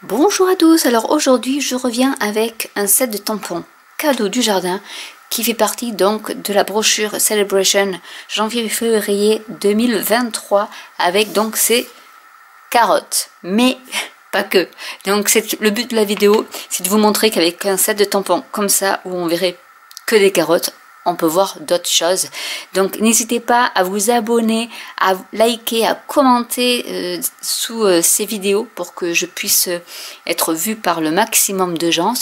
Bonjour à tous, alors aujourd'hui je reviens avec un set de tampons cadeau du jardin qui fait partie donc de la brochure Celebration janvier-février 2023 avec donc ces carottes, mais pas que. Donc le but de la vidéo, c'est de vous montrer qu'avec un set de tampons comme ça où on verrait que des carottes, on peut voir d'autres choses. Donc n'hésitez pas à vous abonner, à liker, à commenter sous ces vidéos pour que je puisse être vue par le maximum de gens.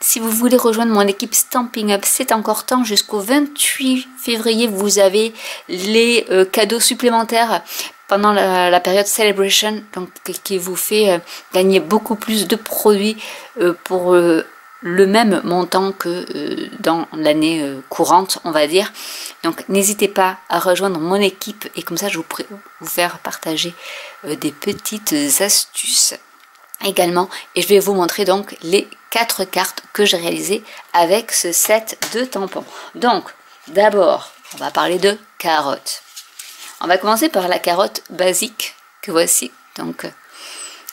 Si vous voulez rejoindre mon équipe Stampin' Up, c'est encore temps. Jusqu'au 28 février, vous avez les cadeaux supplémentaires pendant la période Celebration, donc qui vous fait gagner beaucoup plus de produits pour le même montant que dans l'année courante, on va dire. Donc n'hésitez pas à rejoindre mon équipe et comme ça je pourrai vous faire partager des petites astuces également. Et je vais vous montrer donc les 4 cartes que j'ai réalisées avec ce set de tampons. Donc d'abord on va parler de carottes. On va commencer par la carotte basique que voici, donc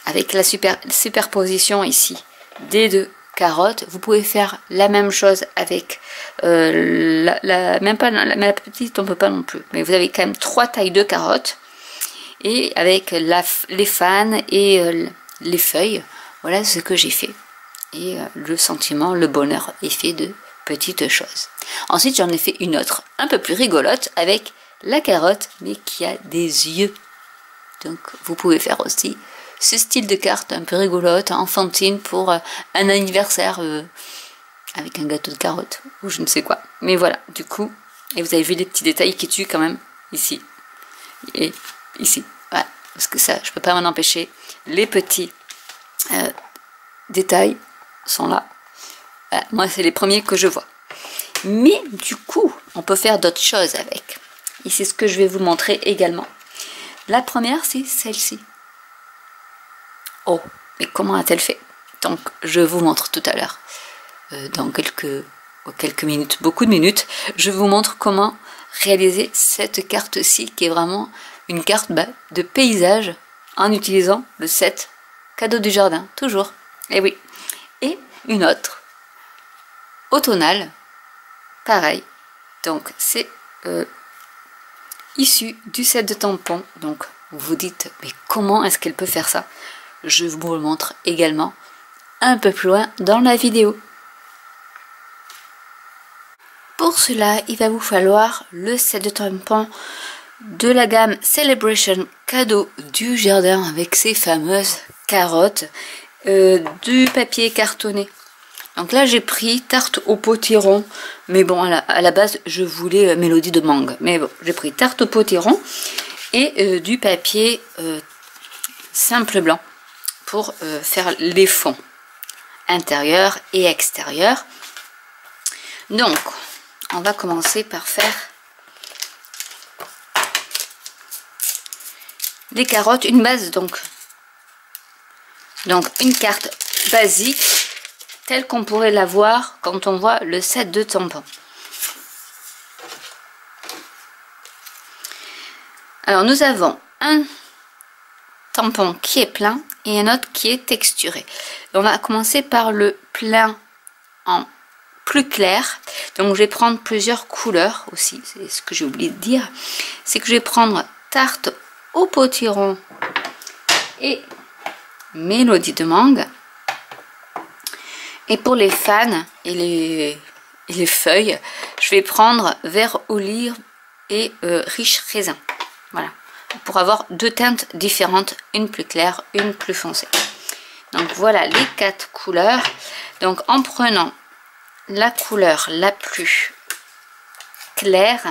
avec la superposition ici des deux carottes. Vous pouvez faire la même chose avec même pas la petite, on peut pas non plus, mais vous avez quand même 3 tailles de carottes et avec les fans et les feuilles. Voilà ce que j'ai fait et le sentiment, le bonheur est fait de petites choses. Ensuite j'en ai fait une autre un peu plus rigolote avec la carotte mais qui a des yeux. Donc vous pouvez faire aussi ce style de carte un peu rigolote, enfantine pour un anniversaire avec un gâteau de carottes ou je ne sais quoi. Mais voilà, du coup, et vous avez vu les petits détails qui tuent quand même ici et ici. Voilà, parce que ça, je peux pas m'en empêcher. Les petits détails sont là. Voilà, moi, c'est les premiers que je vois. Mais du coup, on peut faire d'autres choses avec. Et c'est ce que je vais vous montrer également. La première, c'est celle-ci. Oh, mais comment a-t-elle fait? Donc, je vous montre tout à l'heure, dans quelques minutes, beaucoup de minutes, je vous montre comment réaliser cette carte-ci, qui est vraiment une carte de paysage, en utilisant le set cadeau du jardin, toujours. Et oui. Et une autre, automnale, pareil. Donc, c'est issu du set de tampons. Donc, vous vous dites, mais comment est-ce qu'elle peut faire ça? Je vous le montre également un peu plus loin dans la vidéo. Pour cela, il va vous falloir le set de tampons de la gamme Celebration cadeau du jardin avec ces fameuses carottes, du papier cartonné. Donc là j'ai pris tarte au potiron, mais bon à la base je voulais mélodie de mangue, mais bon j'ai pris tarte au potiron et du papier simple blanc pour faire les fonds intérieur et extérieur. Donc on va commencer par faire les carottes, une base donc une carte basique telle qu'on pourrait la voir quand on voit le set de tampons. Alors nous avons un tampon qui est plein et un autre qui est texturé. On va commencer par le plein en plus clair. Donc je vais prendre plusieurs couleurs aussi, c'est ce que j'ai oublié de dire. C'est que je vais prendre tarte au potiron et mélodie de mangue. Et pour les fans et les feuilles, je vais prendre vert olive et riche raisin. Voilà, pour avoir 2 teintes différentes, une plus claire, une plus foncée. Donc voilà les 4 couleurs. Donc en prenant la couleur la plus claire,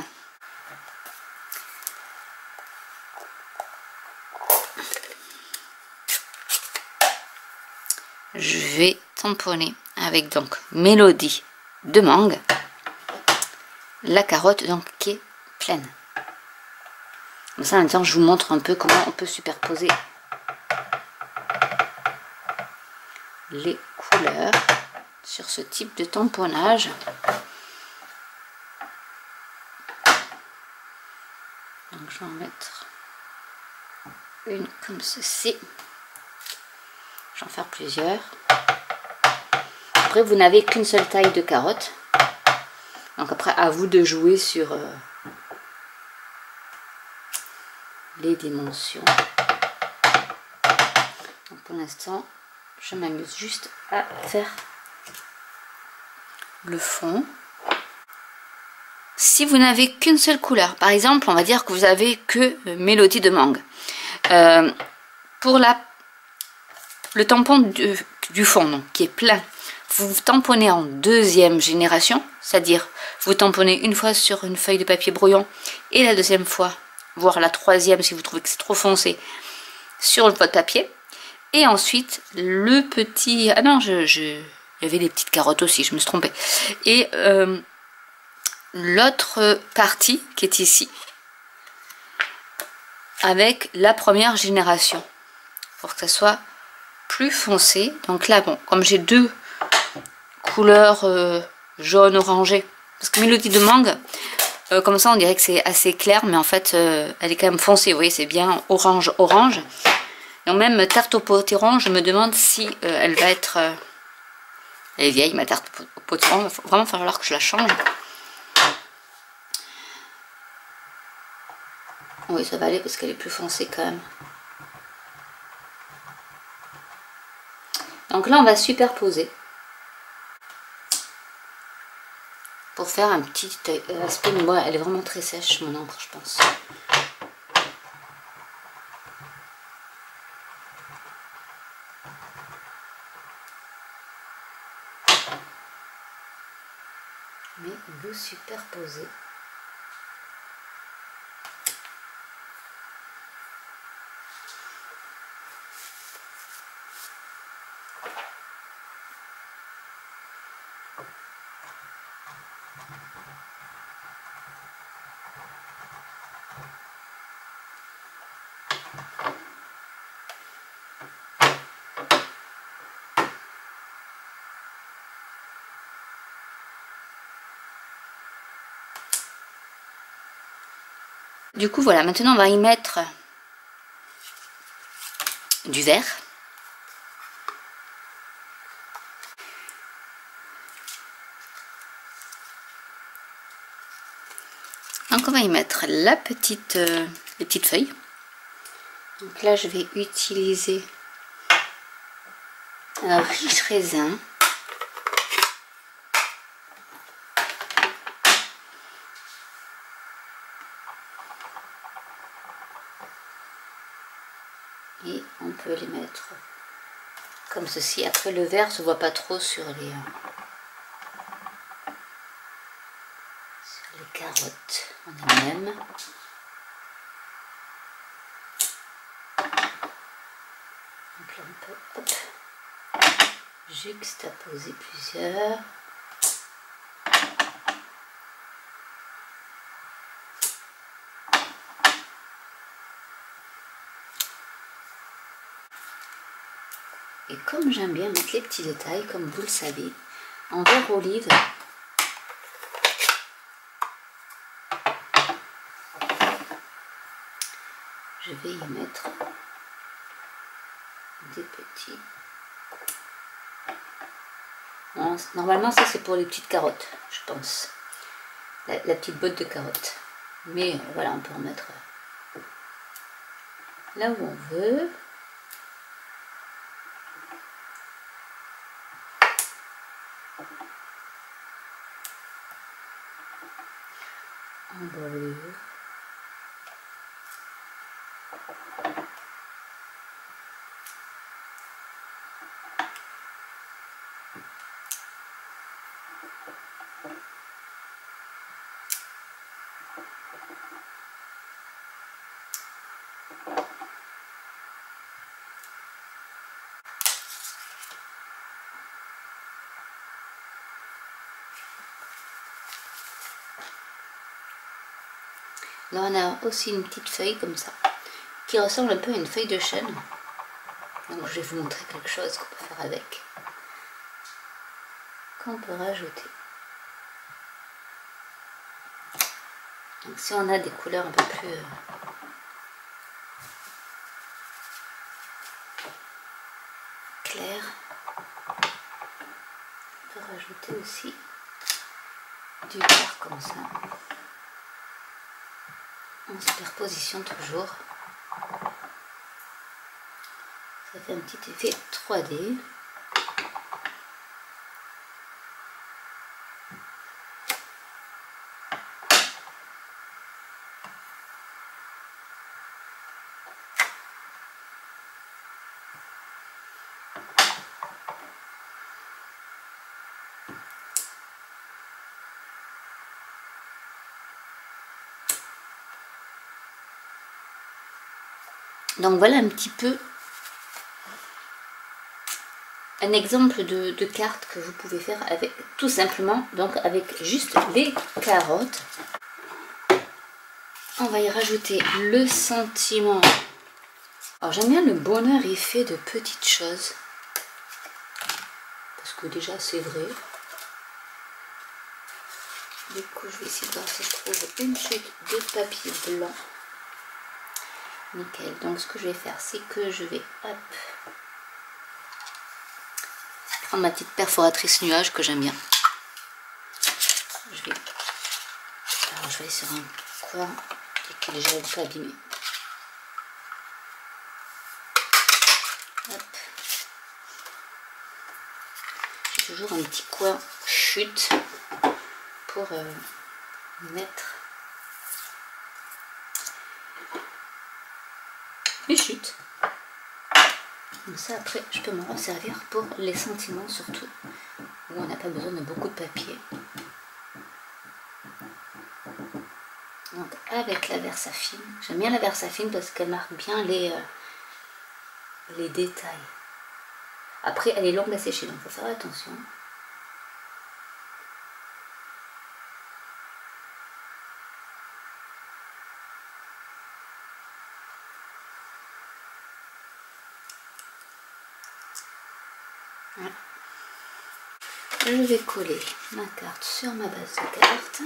je vais tamponner avec donc mélodie de mangue la carotte donc qui est pleine. Comme ça maintenant je vous montre un peu comment on peut superposer les couleurs sur ce type de tamponnage. Donc je vais en mettre une comme ceci. j'en faire plusieurs. Après, vous n'avez qu'une seule taille de carotte. Donc après, à vous de jouer sur les dimensions. Donc pour l'instant, je m'amuse juste à faire le fond. Si vous n'avez qu'une seule couleur, par exemple, on va dire que vous avez que Mélodie de mangue. Pour le tampon du fond, donc, qui est plein, vous tamponnez en deuxième génération, c'est-à-dire vous tamponnez une fois sur une feuille de papier brouillon et la deuxième fois, voire la troisième si vous trouvez que c'est trop foncé, sur votre papier. Et ensuite, le petit... Ah non, il y avait des petites carottes aussi, je me suis trompée. Et l'autre partie qui est ici, avec la première génération, pour que ça soit plus foncé. Donc là, bon, comme j'ai deux couleurs jaune orangé, parce que Mélodie de mangue, comme ça on dirait que c'est assez clair, mais en fait elle est quand même foncée, vous voyez, c'est bien orange. Et même tarte au potiron, je me demande si elle va être... elle est vieille ma tarte au potiron, il va vraiment falloir que je la change. Oui, ça va aller parce qu'elle est plus foncée quand même. Donc là, on va superposer pour faire un petit aspect. Mais moi, elle est vraiment très sèche, mon encre, je pense. Mais vous superposez. Du coup, voilà, maintenant on va y mettre du vert. Donc on va y mettre la petite, les petites feuilles. Donc là, je vais utiliser un riche raisin. Et on peut les mettre comme ceci. Après, le vert se voit pas trop sur les carottes en elles-mêmes. Donc là, on peut hop, juxtaposer plusieurs. Et comme j'aime bien mettre les petits détails, comme vous le savez, en vert olive, je vais y mettre des petits. Bon, normalement, ça c'est pour les petites carottes, je pense. La petite botte de carottes. Mais voilà, on peut en mettre là où on veut. En bordure. Là, on a aussi une petite feuille comme ça, qui ressemble un peu à une feuille de chêne. Donc, je vais vous montrer quelque chose qu'on peut faire avec, qu'on peut rajouter. Donc, si on a des couleurs un peu plus clair. On peut rajouter aussi du vert comme ça. En superposition toujours. Ça fait un petit effet 3D. Donc voilà un petit peu un exemple de carte que vous pouvez faire avec tout simplement, donc avec juste les carottes. On va y rajouter le sentiment. Alors j'aime bien le bonheur est fait de petites choses. Parce que déjà c'est vrai. Du coup je vais essayer de voir si je trouve une chute de papier blanc. Nickel. Donc ce que je vais faire, c'est que je vais prendre ma petite perforatrice nuage que j'aime bien. Je vais aller sur un coin et qu'il ne gèle pas abîmé. J'ai toujours un petit coin chute pour mettre les chutes. Comme ça après je peux m'en servir pour les sentiments surtout, où on n'a pas besoin de beaucoup de papier. Donc avec la Versafine, j'aime bien la Versafine parce qu'elle marque bien les détails. Après elle est longue à sécher donc il faut faire attention. Voilà. Je vais coller ma carte sur ma base de carte.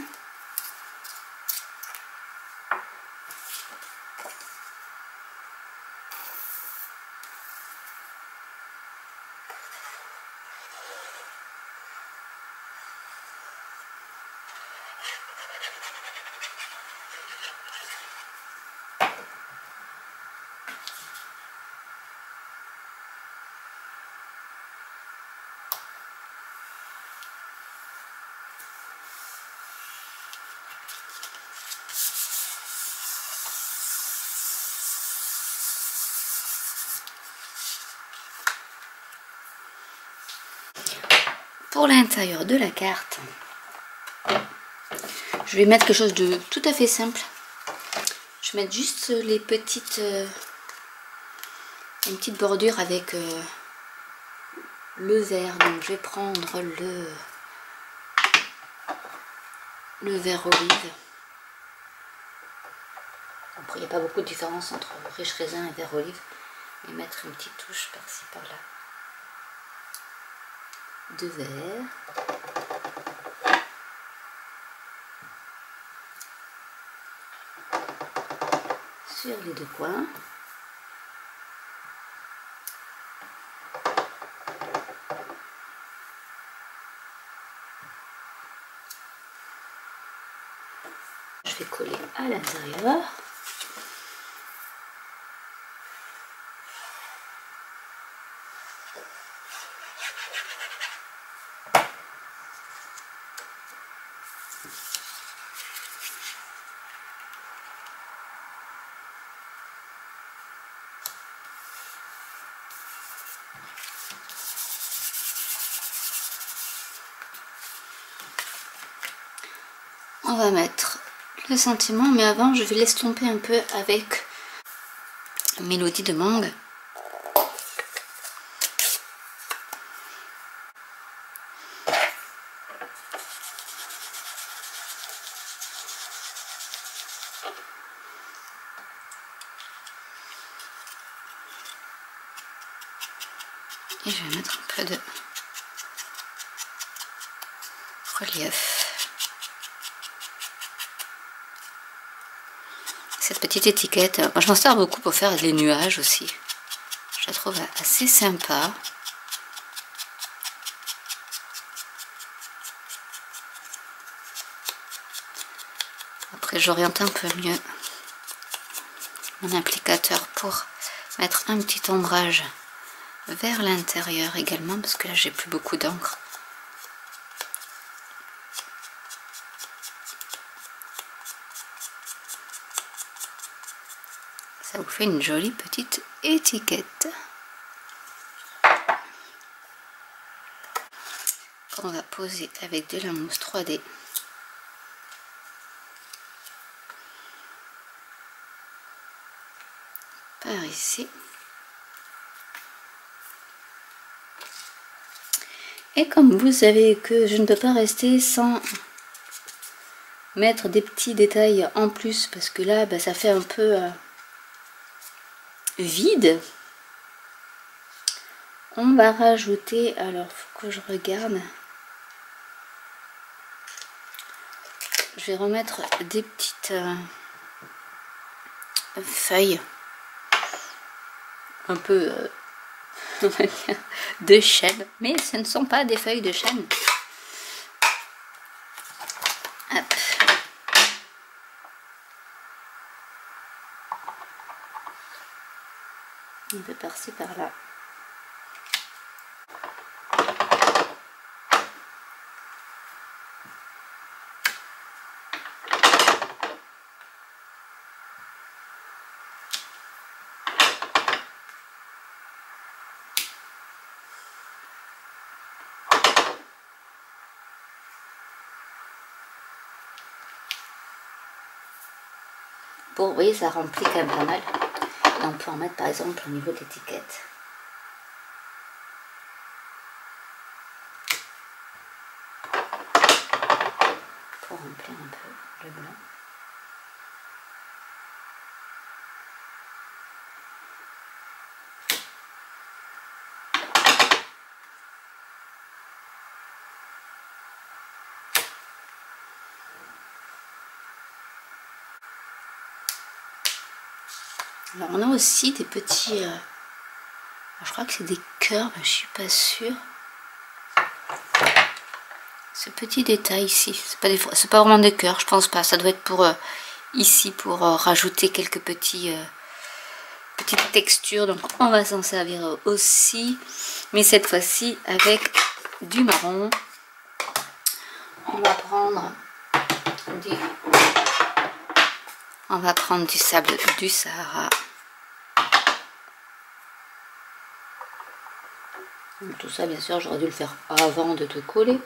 Pour l'intérieur de la carte, je vais mettre quelque chose de tout à fait simple. Je vais mettre juste les petites, une petite bordure avec le vert. Donc je vais prendre le vert olive. Après il n'y a pas beaucoup de différence entre riche raisin et vert olive. Je vais mettre une petite touche par-ci par-là de vert. Sur les deux coins. Je vais coller à l'intérieur. On va mettre le sentiment, mais avant je vais l'estomper un peu avec Mélodie de mangue. Et je vais mettre un peu de relief. Cette petite étiquette, moi je m'en sers beaucoup pour faire des nuages aussi. Je la trouve assez sympa. que j'oriente un peu mieux mon applicateur pour mettre un petit ombrage vers l'intérieur également, parce que là j'ai plus beaucoup d'encre. Ça vous fait une jolie petite étiquette qu'on va poser avec de la mousse 3D. Par ici. Et comme vous savez que je ne peux pas rester sans mettre des petits détails en plus, parce que là ça fait un peu vide, on va rajouter, alors faut que je regarde, je vais remettre des petites feuilles un peu de chêne, mais ce ne sont pas des feuilles de chêne. Hop. Un peu par-ci par-là. Bon, vous voyez, ça remplit quand même pas mal. Et on peut en mettre par exemple au niveau de l'étiquette. Pour remplir un peu le blanc. Alors on a aussi des petits, je crois que c'est des cœurs, mais je suis pas sûre. Ce petit détail ici, c'est pas vraiment des cœurs, je pense pas. Ça doit être pour ici pour rajouter quelques petites textures. Donc on va s'en servir aussi, mais cette fois-ci avec du marron. On va prendre du sable du Sahara. Tout ça, bien sûr, j'aurais dû le faire avant de tout coller.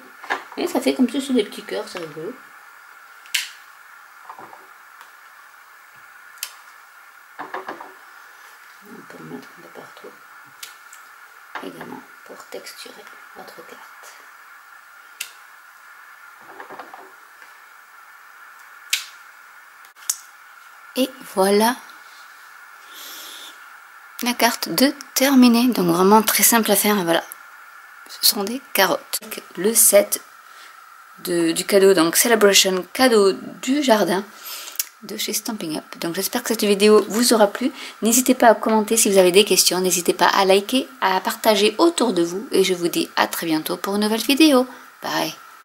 Mais ça fait comme ça sur des petits cœurs, c'est rigolo. On peut le mettre un peu partout. Également pour texturer votre carte. Et voilà la carte de terminée. Donc vraiment très simple à faire. Voilà, ce sont des carottes. Le set du cadeau, donc Celebration cadeau du jardin de chez Stampin' Up. Donc j'espère que cette vidéo vous aura plu. N'hésitez pas à commenter si vous avez des questions. N'hésitez pas à liker, à partager autour de vous. Et je vous dis à très bientôt pour une nouvelle vidéo. Bye.